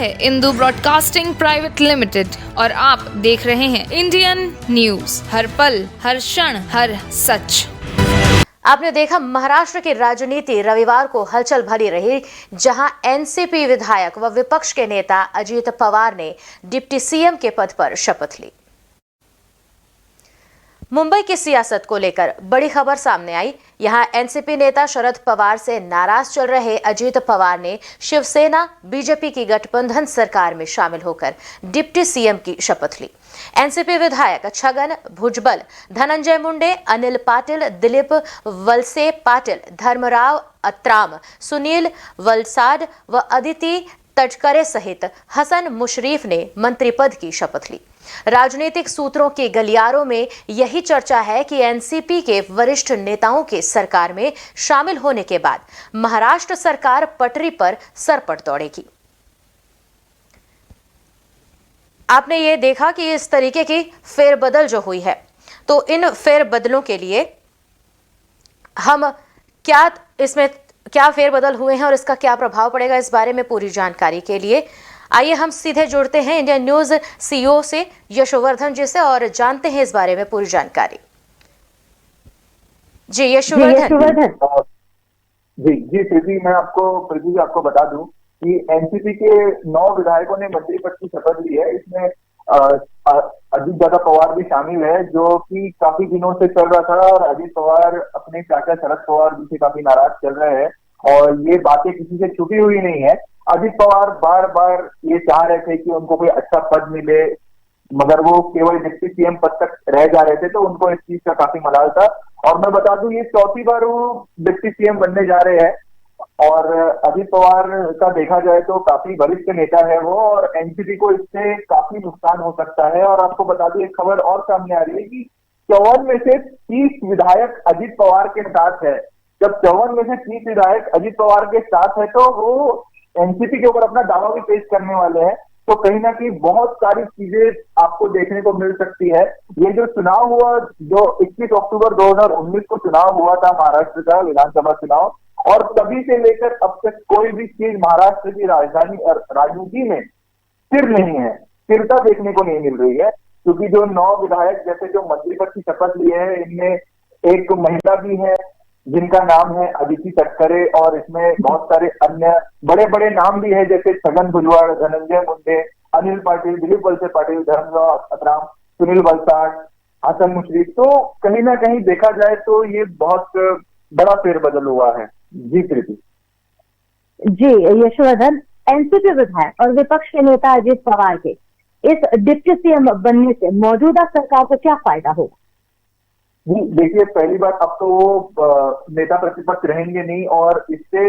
है Indu broadcasting private limited और आप देख रहे हैं इंडियन न्यूज, हर पल, हर क्षण, हर सच। आपने देखा महाराष्ट्र की राजनीति रविवार को हलचल भरी रही, जहां एनसीपी विधायक व विपक्ष के नेता अजित पवार ने डिप्टी सीएम के पद पर शपथ ली। मुंबई की सियासत को लेकर बड़ी खबर सामने आई। यहां एनसीपी नेता शरद पवार से नाराज चल रहे अजित पवार ने शिवसेना बीजेपी की गठबंधन सरकार में शामिल होकर डिप्टी सीएम की शपथ ली। एनसीपी विधायक छगन भुजबल, धनंजय मुंडे, अनिल पाटिल, दिलीप वलसे पाटिल, धर्मराव अत्राम, सुनील वलसाड व अदिति तटकरे सहित हसन मुशरीफ ने मंत्री पद की शपथ ली। राजनीतिक सूत्रों के गलियारों में यही चर्चा है कि एनसीपी के वरिष्ठ नेताओं के सरकार में शामिल होने के बाद महाराष्ट्र सरकार पटरी पर सरपट दौड़ेगी। आपने ये देखा कि इस तरीके की फेरबदल जो हुई है, तो इन फेरबदलों के लिए हम इसमें क्या फेरबदल हुए हैं और इसका क्या प्रभाव पड़ेगा, इस बारे में पूरी जानकारी के लिए आइए हम सीधे जुड़ते हैं इंडियन न्यूज सीईओ से यशोवर्धन जी से और जानते हैं इस बारे में पूरी जानकारी। जी यशोवर्धन। जी प्रीति, मैं आपको बता दूं कि एनसीपी के 9 विधायकों ने मंत्री पद की शपथ ली है। इसमें अजित दादा पवार भी शामिल है, जो कि काफी दिनों से चल रहा था और अजित पवार अपने चाचा शरद पवार जी से काफी नाराज चल रहे हैं और ये बातें किसी से छुपी हुई नहीं है। अजित पवार बार बार ये चाह रहे थे कि उनको कोई अच्छा पद मिले, मगर वो केवल डिप्टी सीएम पद तक रह जा रहे थे, तो उनको इस चीज का काफी मलाल था। और मैं बता दूं, ये 4थी बार वो डिप्टी सीएम बनने जा रहे हैं और अजित पवार का देखा जाए तो काफी वरिष्ठ नेता है वो, और एनसीपी को इससे काफी नुकसान हो सकता है। और आपको बता दूं, एक खबर और सामने आ रही है कि 54 में से 30 विधायक अजित पवार के साथ है। जब 54 में से 30 विधायक अजित पवार के साथ है तो वो एनसीपी के ऊपर अपना दावा भी पेश करने वाले हैं। तो कहीं ना कहीं बहुत सारी चीजें आपको देखने को मिल सकती है। ये जो चुनाव हुआ, जो 21 अक्टूबर 2019 को चुनाव हुआ था महाराष्ट्र का विधानसभा चुनाव, और तभी से लेकर अब तक कोई भी चीज महाराष्ट्र की राजधानी और राजनीति में स्थिर नहीं है, स्थिरता देखने को नहीं मिल रही है। क्योंकि जो 9 विधायक जैसे जो मंत्री पद की शपथ लिए हैं, इनमें एक महिला भी है जिनका नाम है अदिति तटकरे, और इसमें बहुत सारे अन्य बड़े बड़े नाम भी है जैसे छगन भुजबल, धनंजय मुंडे, अनिल पाटिल, दिलीप वलसे पाटिल, धर्मराव अत्राम, सुनील वलसाड, हसन मुशरीफ। तो कहीं ना कहीं देखा जाए तो ये बहुत बड़ा फेरबदल हुआ है। जी प्रीति। जी यशोवर्धन, एनसीपी विधायक और विपक्ष के नेता अजित पवार के इस डिप्टी सीएम बनने से मौजूदा सरकार को क्या फायदा होगा? जी देखिए, पहली बात, अब तो वो नेता प्रतिपक्ष रहेंगे नहीं, और इससे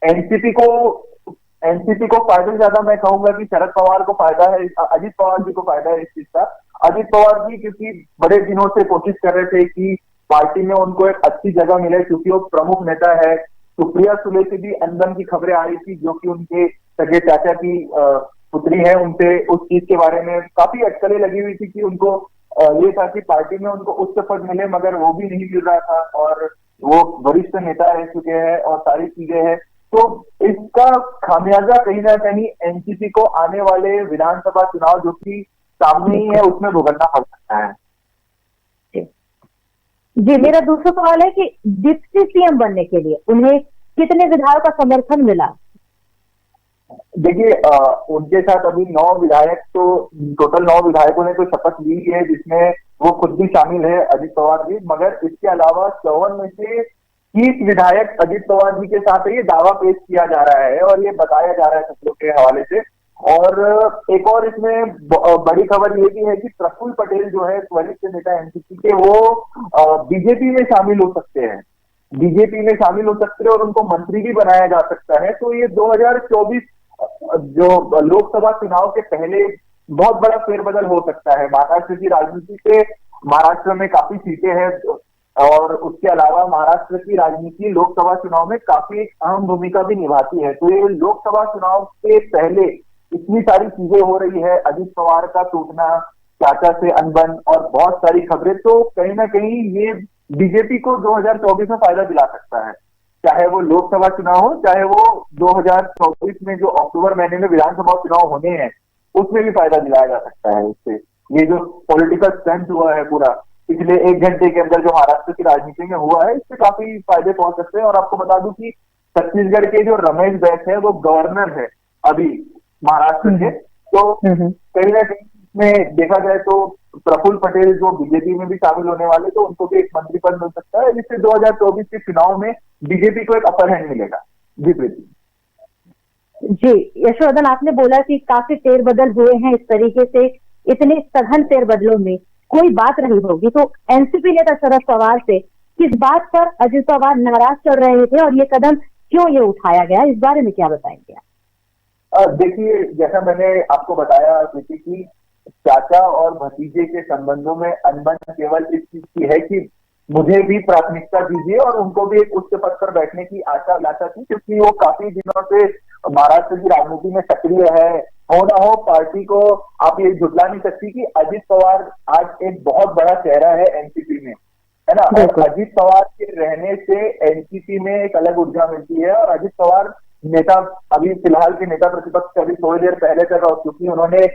एनसीपी को फायदा ज्यादा मैं कहूंगा कि शरद पवार को फायदा है, अजित पवार जी को फायदा है इस चीज का। अजित पवार जी क्योंकि बड़े दिनों से कोशिश कर रहे थे कि पार्टी में उनको एक अच्छी जगह मिले, क्योंकि वो प्रमुख नेता है। सुप्रिया सुले से भी अनबन की खबरें आ रही थी, जो कि उनके सगे चाचा की पुत्री है, उनसे उस चीज के बारे में काफी अटकलें लगी हुई थी कि उनको ये था कि पार्टी में उनको उच्च पद मिले, मगर वो भी नहीं मिल रहा था, और वो वरिष्ठ नेता रह चुके हैं और सारी चीजें हैं। तो इसका खामियाजा कहीं ना कहीं एनसीपी को आने वाले विधानसभा चुनाव जो कि सामने ही है उसमें भुगतना पड़ सकता है। जी, मेरा दूसरा सवाल है कि डिप्टी सीएम बनने के लिए उन्हें कितने विधायकों का समर्थन मिला? देखिए, उनके साथ अभी 9 विधायक, तो टोटल 9 विधायकों ने तो शपथ ली है, जिसमें वो खुद भी शामिल है अजित पवार जी। मगर इसके अलावा 54 में से 30 विधायक अजित पवार जी के साथ ये दावा पेश किया जा रहा है और ये बताया जा रहा है सूत्रों के हवाले से। और एक और इसमें बड़ी खबर ये भी है कि प्रफुल्ल पटेल जो है वरिष्ठ नेता एनसीपी के, वो बीजेपी में शामिल हो सकते हैं, और उनको मंत्री भी बनाया जा सकता है। तो ये 2024 जो लोकसभा चुनाव के पहले बहुत बड़ा फेरबदल हो सकता है महाराष्ट्र की राजनीति से। महाराष्ट्र में काफी सीटें हैं, और उसके अलावा महाराष्ट्र की राजनीति लोकसभा चुनाव में काफी अहम भूमिका भी निभाती है। तो ये लोकसभा चुनाव के पहले इतनी सारी चीजें हो रही है, अजित पवार का टूटना, चाचा से अनबन और बहुत सारी खबरें, तो कहीं ना कहीं ये बीजेपी को 2024 में फायदा दिला सकता है। चाहे वो लोकसभा चुनाव हो, चाहे वो 2024 में जो अक्टूबर महीने में विधानसभा चुनाव होने हैं, उसमें भी फायदा दिलाया जा सकता है इससे। ये जो पॉलिटिकल स्टंट हुआ है पूरा पिछले 1 घंटे के अंदर जो महाराष्ट्र की राजनीति में हुआ है, इससे काफी फायदे पहुंच सकते हैं। और आपको बता दूं कि छत्तीसगढ़ के जो रमेश बैस है, वो गवर्नर है अभी महाराष्ट्र के, तो कहीं ना कहीं में देखा जाए तो प्रफुल्ल पटेल जो बीजेपी में भी शामिल होने वाले, तो उनको भी एक मंत्री पद मिल सकता है, जिससे 2024 के चुनाव में बीजेपी को एक अपर हैंड मिलेगा। जी प्रीति। जी यशवर्धन, आपने बोला कि काफी फेरबदल हुए हैं, इस तरीके से इतने सघन फेरबदलों में कोई बात रही होगी, तो एनसीपी नेता शरद पवार से किस बात पर अजित पवार नाराज चल रहे थे और ये कदम क्यों ये उठाया गया, इस बारे में क्या बताएंगे आप? देखिए, जैसा मैंने आपको बताया प्रीति की, चाचा और भतीजे के संबंधों में अनबन केवल इस चीज की है कि मुझे भी प्राथमिकता दीजिए, और उनको भी एक उच्च पद पर बैठने की आशा अभिलाषा थी, क्योंकि वो काफी दिनों से महाराष्ट्र की राजनीति में सक्रिय है। हो ना हो, पार्टी को आप ये झुटला नहीं सकती कि अजित पवार आज एक बहुत बड़ा चेहरा है एनसीपी में, है ना। और अजित पवार के रहने से एनसीपी में एक अलग ऊर्जा मिलती है। और अजित पवार नेता, अभी फिलहाल के नेता प्रतिपक्ष अभी थोड़ी देर पहले तक, और क्योंकि उन्होंने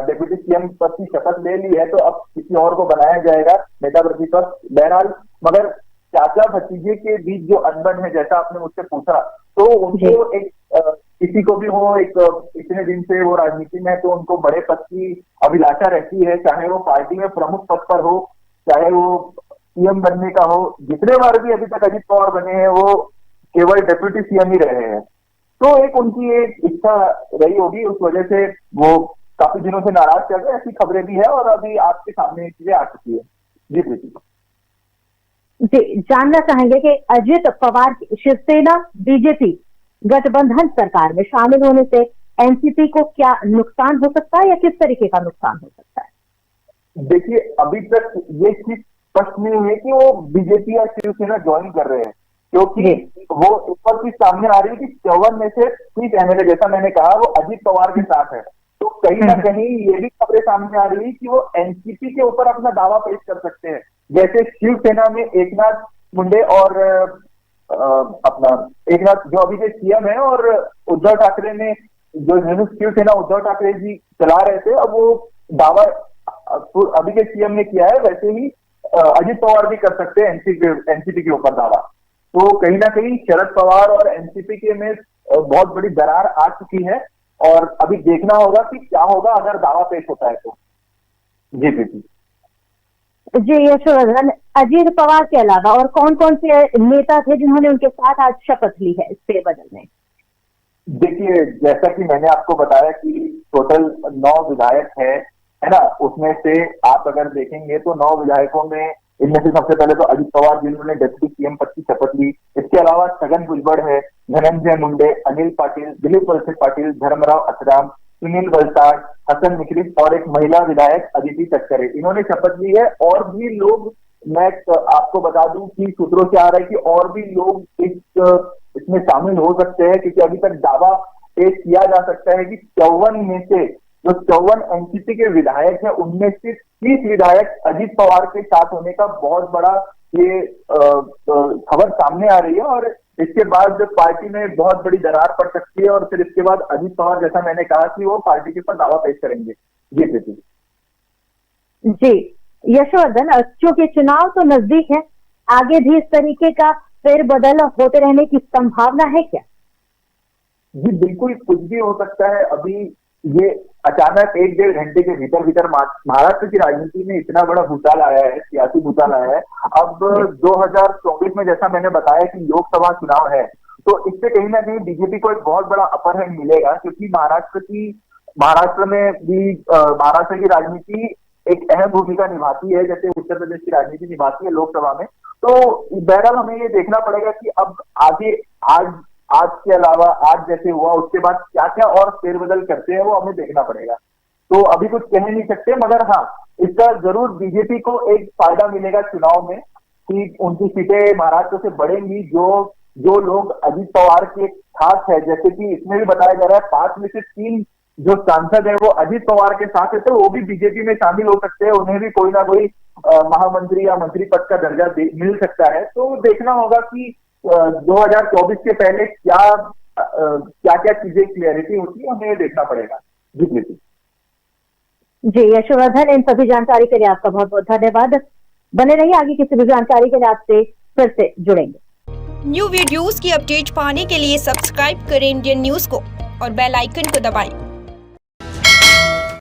डिप्टी सीएम पद की शपथ ले ली है, तो अब किसी और को बनाया जाएगा नेता प्रतिपक्ष। बहरहाल, मगर चाचा भतीजे के बीच जो अनबन है, जैसा आपने मुझसे पूछा, तो उनको एक किसी को भी हो, एक इतने दिन से वो राजनीति में है, तो उनको बड़े पद की अभिलाषा रहती है, चाहे वो पार्टी में प्रमुख पद पर हो, चाहे वो सीएम बनने का हो। जितने बार भी अभी तक अजित पवार बने हैं, वो केवल डिप्टी सीएम ही रहे हैं। तो एक उनकी एक इच्छा रही होगी, उस वजह से वो काफी दिनों से नाराज चल रहे हैं, ऐसी खबरें भी है, और अभी आपके सामने चीजें आ चुकी है। जी प्रीति। जी, जानना चाहेंगे कि अजित पवार शिवसेना बीजेपी गठबंधन सरकार में शामिल होने से एनसीपी को क्या नुकसान हो सकता है या किस तरीके का नुकसान हो सकता है? देखिए, अभी तक ये चीज स्पष्ट नहीं हुई कि वो बीजेपी या शिवसेना ज्वाइन कर रहे हैं, क्योंकि वो ऊपर चीज सामने आ रही है कि 54 में से 30 एमएलए, जैसा मैंने कहा, वो अजित पवार के साथ है। तो कहीं ना कहीं ये भी खबरें सामने आ रही है कि वो एनसीपी के ऊपर अपना दावा पेश कर सकते हैं। जैसे शिवसेना में एकनाथ मुंडे और अपना एकनाथ जो अभी के सीएम है, और उद्धव ठाकरे ने जो शिवसेना उद्धव ठाकरे जी चला रहे थे, अब वो दावा अभी के सीएम ने किया है, वैसे ही अजित पवार भी कर सकते हैं एनसीपी के ऊपर दावा। तो कहीं ना कहीं शरद पवार और एनसीपी के में बहुत बड़ी दरार आ चुकी है, और अभी देखना होगा कि क्या होगा अगर दावा पेश होता है तो। जी प्रीति। जी यशवर्धन, अजित पवार के अलावा और कौन कौन से नेता थे जिन्होंने उनके साथ आज शपथ ली है इस फेरबदल में? देखिए, जैसा कि मैंने आपको बताया कि टोटल 9 विधायक है ना, उसमें से आप अगर देखेंगे तो 9 विधायकों में इनमें से सबसे पहले तो अजित पवार, जिन्होंने डिप्टी सीएम पद की शपथ ली। इसके अलावा छगन भुजबड़ है, धनंजय मुंडे, अनिल पाटिल, दिलीप वलसे पाटिल, धर्मराव अछराम, सुनील वलसाड, हसन मिश्रित और एक महिला विधायक अदिति तटकरे, इन्होंने शपथ ली है। और भी लोग, मैं आपको बता दूं कि सूत्रों से आ रहा है कि और भी लोग इसमें शामिल हो सकते हैं, क्योंकि अभी तक दावा पेश किया जा सकता है कि 54 में से जो 54 एनसीपी के विधायक हैं, उनमें से 30 विधायक अजित पवार के साथ होने का बहुत बड़ा ये खबर सामने आ रही है। और इसके बाद पार्टी में बहुत बड़ी दरार पड़ सकती है, और फिर इसके बाद अजित पवार, जैसा मैंने कहा, कि वो पार्टी के ऊपर दावा पेश करेंगे। जी प्रीति। जी यशवर्धन, क्योंकि चुनाव तो नजदीक है, आगे भी इस तरीके का फेरबदल होते रहने की संभावना है क्या? जी बिल्कुल, कुछ भी हो सकता है। अभी ये अचानक 1-1.5 घंटे के भीतर महाराष्ट्र की राजनीति में इतना बड़ा भूचाल आया है, सियासी भूचाल आया है। अब 2024 में, जैसा मैंने बताया कि लोकसभा चुनाव है, तो इससे कहीं ना कहीं बीजेपी को एक बहुत बड़ा अपर हैंड मिलेगा, क्योंकि महाराष्ट्र में भी महाराष्ट्र की राजनीति एक अहम भूमिका निभाती है, जैसे उत्तर प्रदेश की राजनीति निभाती है लोकसभा में। तो बहरहाल हमें ये देखना पड़ेगा कि अब आगे आज के अलावा, आज जैसे हुआ उसके बाद क्या क्या और फेरबदल करते हैं, वो हमें देखना पड़ेगा। तो अभी कुछ कह नहीं सकते, मगर हाँ, इसका जरूर बीजेपी को एक फायदा मिलेगा चुनाव में, कि उनकी सीटें महाराष्ट्र से बढ़ेंगी। जो लोग अजित पवार के खास है, जैसे कि इसमें भी बताया जा रहा है 5 में से 3 जो सांसद है वो अजित पवार के साथ है, तो वो भी बीजेपी में शामिल हो सकते हैं, उन्हें भी कोई ना कोई महामंत्री या मंत्री पद का दर्जा मिल सकता है। तो देखना होगा कि 2024 के पहले क्या क्या चीजें क्लियरिटी होती है, हमें ये देखना पड़ेगा। जी प्रीति। जी यशोवर्धन, इन सभी जानकारी के लिए आपका बहुत बहुत धन्यवाद। बने रहिए, आगे किसी भी जानकारी के लिए आपसे फिर से जुड़ेंगे। न्यू वीडियोस की अपडेट पाने के लिए सब्सक्राइब करें इंडियन न्यूज को और बेल आइकन को दबाएं।